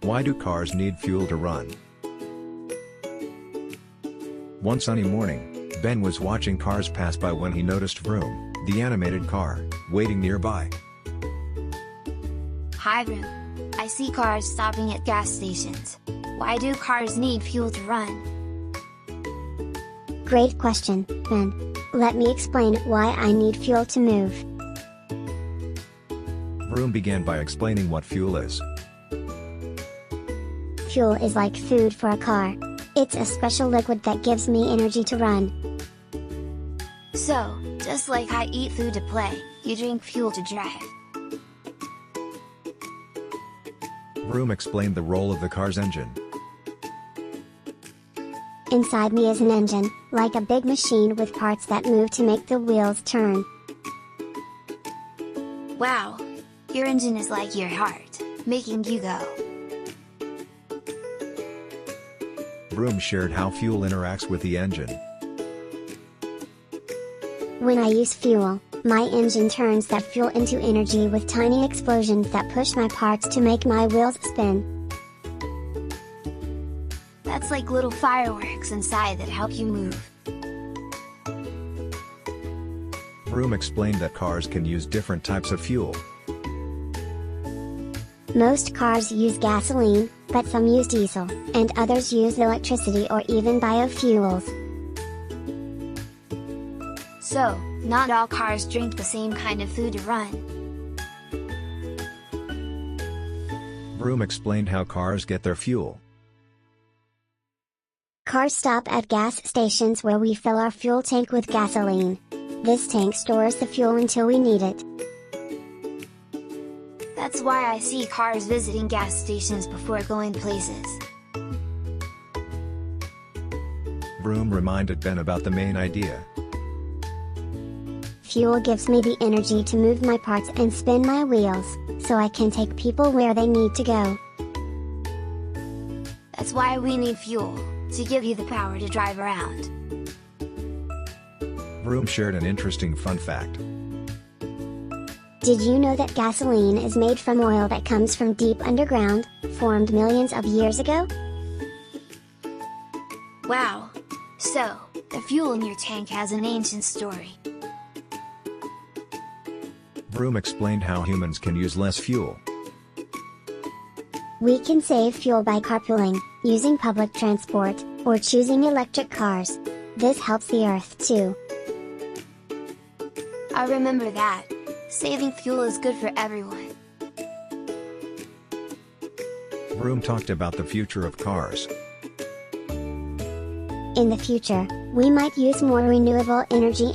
Why do cars need fuel to run? One sunny morning, Ben was watching cars pass by when he noticed Vroom, the animated car, waiting nearby. Hi Vroom. I see cars stopping at gas stations. Why do cars need fuel to run? Great question, Ben. Let me explain why I need fuel to move. Vroom began by explaining what fuel is. Fuel is like food for a car. It's a special liquid that gives me energy to run. So, just like I eat food to play, you drink fuel to drive. Vroom explained the role of the car's engine. Inside me is an engine, like a big machine with parts that move to make the wheels turn. Wow! Your engine is like your heart, making you go. Vroom shared how fuel interacts with the engine. When I use fuel, my engine turns that fuel into energy with tiny explosions that push my parts to make my wheels spin. That's like little fireworks inside that help you move. Vroom explained that cars can use different types of fuel. Most cars use gasoline, but some use diesel, and others use electricity or even biofuels. So, not all cars drink the same kind of food to run. Vroom explained how cars get their fuel. Cars stop at gas stations where we fill our fuel tank with gasoline. This tank stores the fuel until we need it. That's why I see cars visiting gas stations before going places. Vroom reminded Ben about the main idea. Fuel gives me the energy to move my parts and spin my wheels, so I can take people where they need to go. That's why we need fuel, to give you the power to drive around. Vroom shared an interesting fun fact. Did you know that gasoline is made from oil that comes from deep underground, formed millions of years ago? Wow! So, the fuel in your tank has an ancient story. Vroom explained how humans can use less fuel. We can save fuel by carpooling, using public transport, or choosing electric cars. This helps the earth too. I remember that. Saving fuel is good for everyone. Vroom talked about the future of cars. In the future, we might use more renewable energy